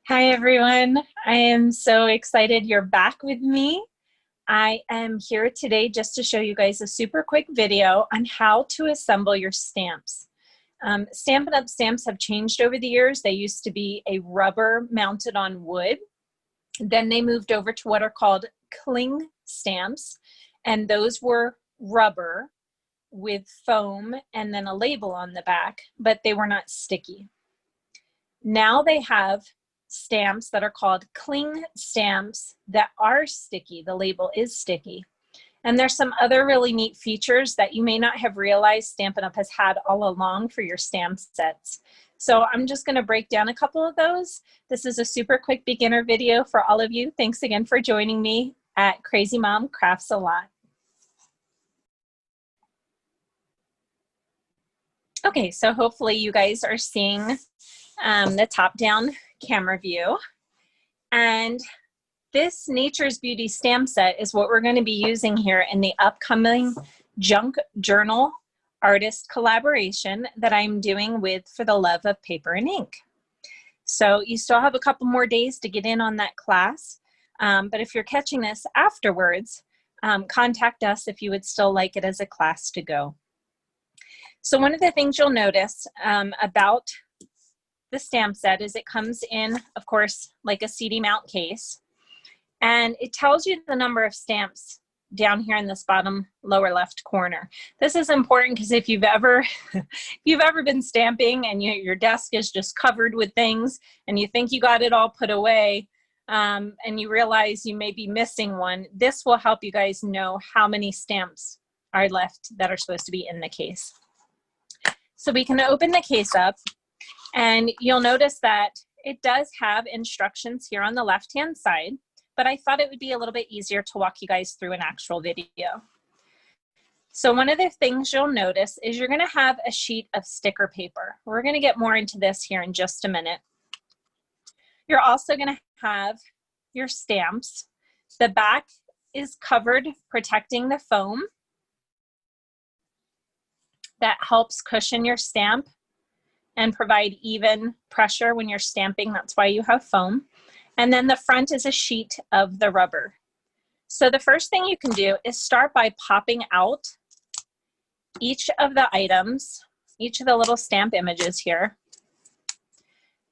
Hi everyone, I am so excited you're back with me. I am here today just to show you guys a super quick video on how to assemble your stamps. Stampin' Up! Stamps have changed over the years. They used to be a rubber mounted on wood. Then they moved over to what are called cling stamps, and those were rubber with foam and then a label on the back, but they were not sticky. Now they have stamps that are called cling stamps that are sticky. The label is sticky. And there's some other really neat features that you may not have realized Stampin' Up! Has had all along for your stamp sets. So I'm just going to break down a couple of those. This is a super quick beginner video for all of you. Thanks again for joining me at Crazy Mom Crafts a Lot. Okay, so hopefully you guys are seeing the top-down camera view. And this Nature's Beauty stamp set is what we're going to be using here in the upcoming Junk Journal artist collaboration that I'm doing with For the Love of Paper and Ink. So you still have a couple more days to get in on that class, but if you're catching this afterwards, contact us if you would still like it as a class to go. So one of the things you'll notice about the stamp set is it comes in, of course, like a CD mount case, and it tells you the number of stamps down here in this bottom lower left corner. This is important because if you've ever been stamping and your desk is just covered with things and you think you got it all put away and you realize you may be missing one, this will help you guys know how many stamps are left that are supposed to be in the case. So we can open the case up, and you'll notice that it does have instructions here on the left-hand side, but I thought it would be a little bit easier to walk you guys through an actual video. So one of the things you'll notice is you're gonna have a sheet of sticker paper. We're gonna get more into this here in just a minute. You're also gonna have your stamps. The back is covered, protecting the foam. That helps cushion your stamp and provide even pressure when you're stamping. That's why you have foam. And then the front is a sheet of the rubber. So the first thing you can do is start by popping out each of the items, each of the little stamp images here,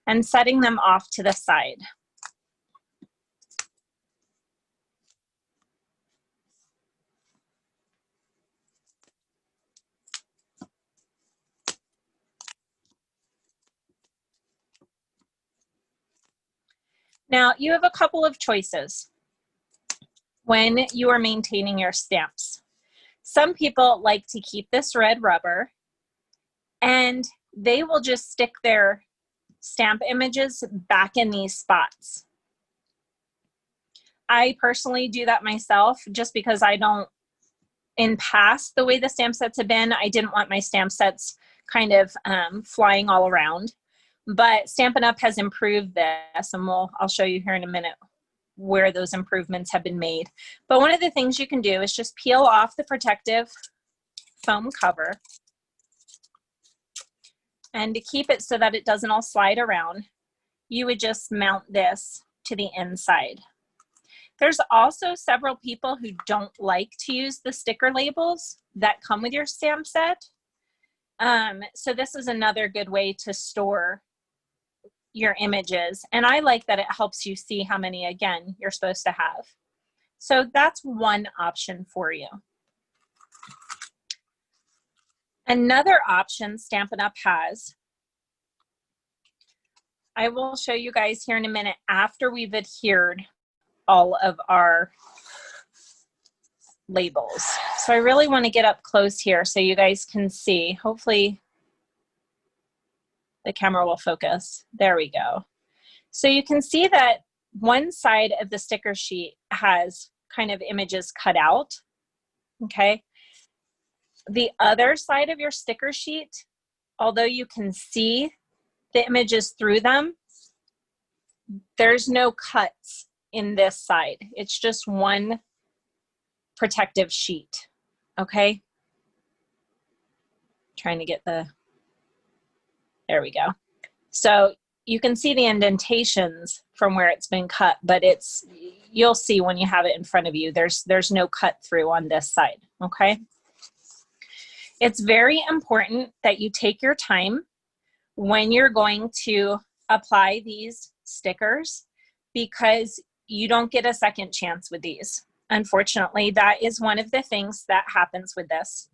and setting them off to the side. Now, you have a couple of choices when you are maintaining your stamps. Some people like to keep this red rubber, and they will just stick their stamp images back in these spots. I personally do that myself just because I don't, in past, the way the stamp sets have been, I didn't want my stamp sets kind of flying all around. But Stampin' Up! Has improved this, and I'll show you here in a minute where those improvements have been made. But one of the things you can do is just peel off the protective foam cover, and to keep it so that it doesn't all slide around, you would just mount this to the inside. There's also several people who don't like to use the sticker labels that come with your stamp set. So this is another good way to store your images, and I like that it helps you see how many, again, you're supposed to have. So that's one option for you. Another option Stampin' Up! Has, I will show you guys here in a minute after we've adhered all of our labels. So I really want to get up close here so you guys can see. Hopefully the camera will focus. There we go. So you can see that one side of the sticker sheet has kind of images cut out, okay? The other side of your sticker sheet, although you can see the images through them, there's no cuts in this side. It's just one protective sheet, okay? Trying to get the, there we go. So you can see the indentations from where it's been cut, but you'll see when you have it in front of you, there's no cut through on this side, okay? It's very important that you take your time when you're going to apply these stickers, because you don't get a second chance with these. Unfortunately, that is one of the things that happens with this.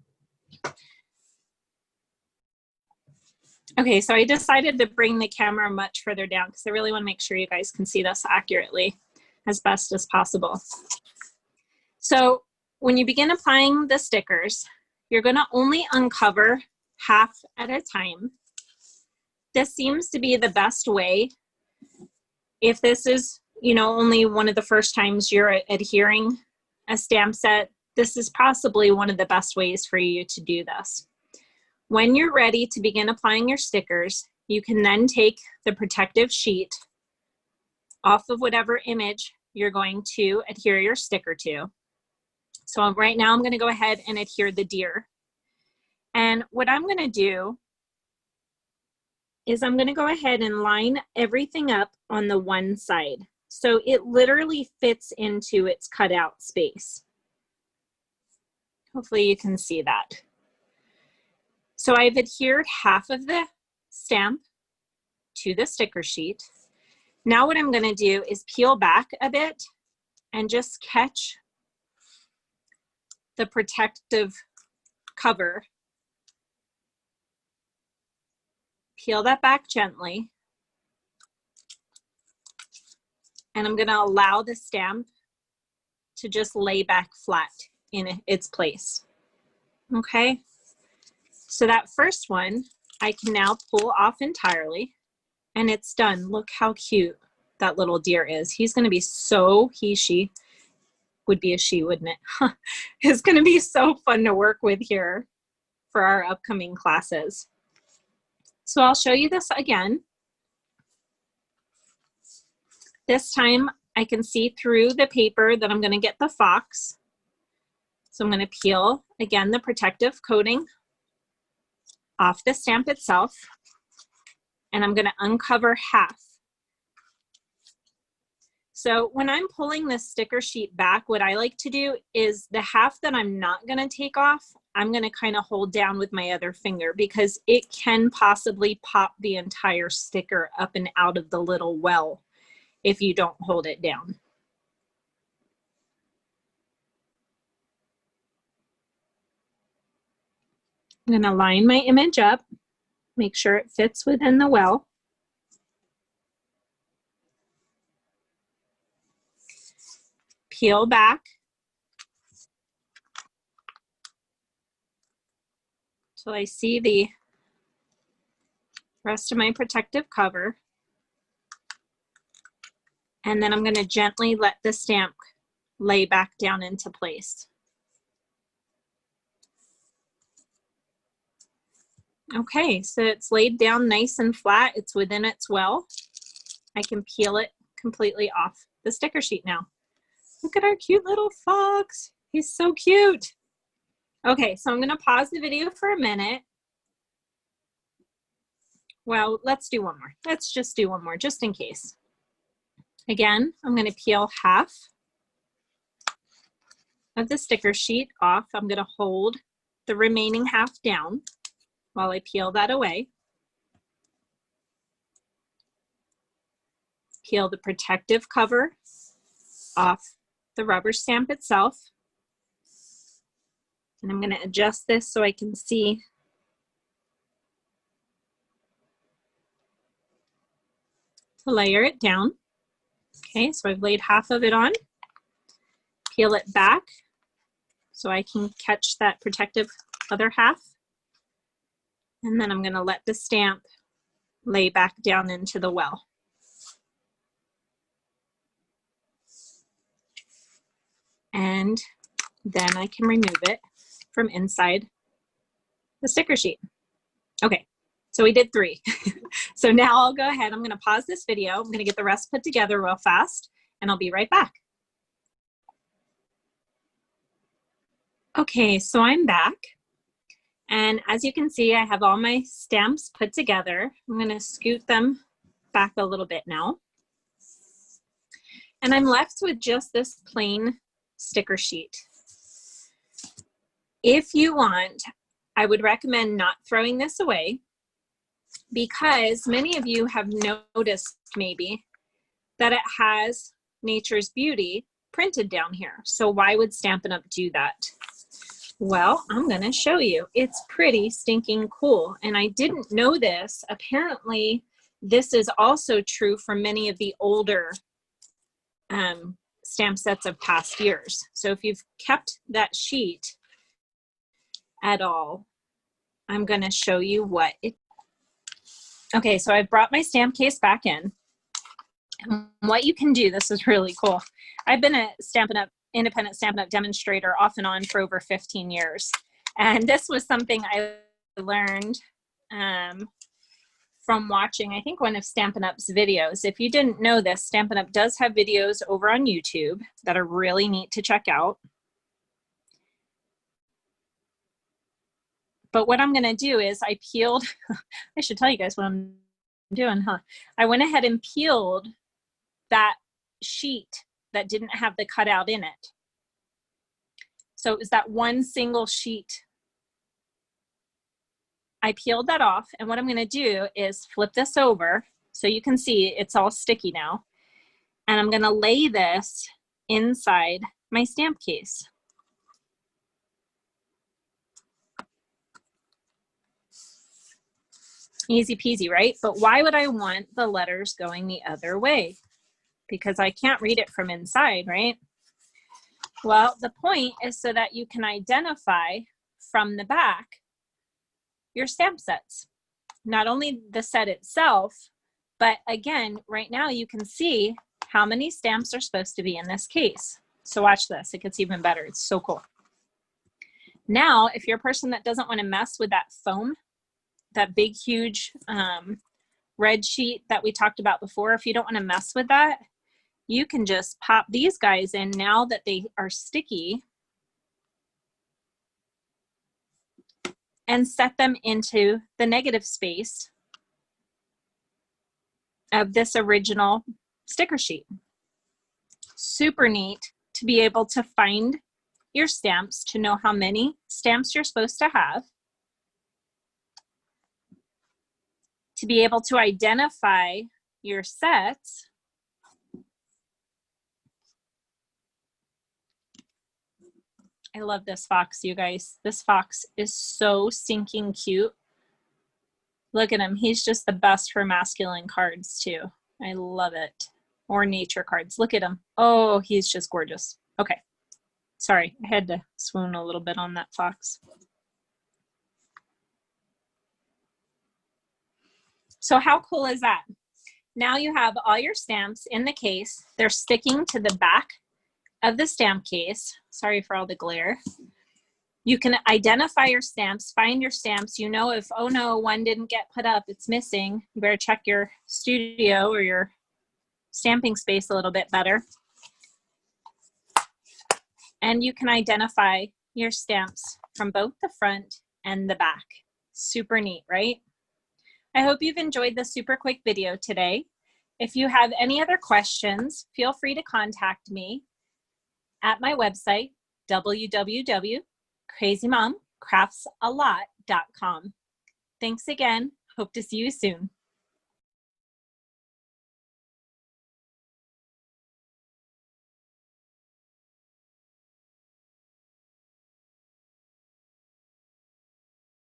Okay, so I decided to bring the camera much further down because I really want to make sure you guys can see this accurately as best as possible. So when you begin applying the stickers, you're going to only uncover half at a time. This seems to be the best way. If this is, you know, only one of the first times you're adhering a stamp set, this is possibly one of the best ways for you to do this. When you're ready to begin applying your stickers, you can then take the protective sheet off of whatever image you're going to adhere your sticker to. So right now I'm going to go ahead and adhere the deer. And what I'm going to do is I'm going to go ahead and line everything up on the one side. So it literally fits into its cutout space. Hopefully you can see that. So I've adhered half of the stamp to the sticker sheet. Now what I'm going to do is peel back a bit and just catch the protective cover. Peel that back gently. And I'm going to allow the stamp to just lay back flat in its place. Okay? So that first one, I can now pull off entirely, and it's done. Look how cute that little deer is. He's going to be so, she would be a she, wouldn't it? It's going to be so fun to work with here for our upcoming classes. So I'll show you this again. This time I can see through the paper that I'm going to get the fox. So I'm going to peel again the protective coating off the stamp itself, and I'm going to uncover half. So when I'm pulling this sticker sheet back, what I like to do is the half that I'm not going to take off, I'm going to kind of hold down with my other finger, because it can possibly pop the entire sticker up and out of the little well if you don't hold it down. I'm going to line my image up, make sure it fits within the well. Peel back till I see the rest of my protective cover. And then I'm going to gently let the stamp lay back down into place. Okay, so it's laid down nice and flat. It's within its well. I can peel it completely off the sticker sheet now. Look at our cute little fox. He's so cute. Okay, so I'm going to pause the video for a minute. Well, let's do one more. Let's just do one more, just in case. Again, I'm going to peel half of the sticker sheet off. I'm going to hold the remaining half down while I peel that away. Peel the protective cover off the rubber stamp itself. And I'm going to adjust this so I can see to layer it down. Okay, so I've laid half of it on. Peel it back so I can catch that protective other half. And then I'm going to let the stamp lay back down into the well. And then I can remove it from inside the sticker sheet. Okay, so we did 3. So now I'll go ahead, I'm going to pause this video. I'm going to get the rest put together real fast, and I'll be right back. Okay, so I'm back. And as you can see, I have all my stamps put together. I'm going to scoot them back a little bit now. And I'm left with just this plain sticker sheet. If you want, I would recommend not throwing this away, because many of you have noticed maybe that it has Nature's Beauty printed down here. So why would Stampin' Up! Do that? Well, I'm gonna show you. It's pretty stinking cool. And I didn't know this. Apparently, this is also true for many of the older stamp sets of past years. So if you've kept that sheet at all, I'm gonna show you what it. Okay, so I've brought my stamp case back in. And what you can do, this is really cool. I've been a Stampin' Up! Independent Stampin' Up! Demonstrator off and on for over 15 years. And this was something I learned from watching, I think, one of Stampin' Up's videos. If you didn't know this, Stampin' Up! Does have videos over on YouTube that are really neat to check out. But what I'm gonna do is I peeled, I should tell you guys what I'm doing, huh? I went ahead and peeled that sheet that didn't have the cutout in it. So it was that one single sheet. I peeled that off, and what I'm gonna do is flip this over so you can see it's all sticky now. And I'm gonna lay this inside my stamp case. Easy peasy, right? But why would I want the letters going the other way? Because I can't read it from inside, right? Well, the point is so that you can identify from the back your stamp sets. Not only the set itself, but again, right now you can see how many stamps are supposed to be in this case. So watch this, it gets even better. It's so cool. Now, if you're a person that doesn't want to mess with that foam, that big, huge red sheet that we talked about before, if you don't want to mess with that, you can just pop these guys in now that they are sticky and set them into the negative space of this original sticker sheet. Super neat to be able to find your stamps, to know how many stamps you're supposed to have, to be able to identify your sets, I love this fox, you guys. This fox is so stinking cute. Look at him. He's just the best for masculine cards too. I love it. Or nature cards. Look at him. Oh, he's just gorgeous. Okay. Sorry, I had to swoon a little bit on that fox. So how cool is that? Now you have all your stamps in the case. They're sticking to the back of the stamp case. Sorry for all the glare. You can identify your stamps, find your stamps. You know if, oh no, one didn't get put up, it's missing. You better check your studio or your stamping space a little bit better. And you can identify your stamps from both the front and the back. Super neat, right? I hope you've enjoyed this super quick video today. If you have any other questions, feel free to contact me at my website, www.crazymomcraftsalot.com. Thanks again. Hope to see you soon.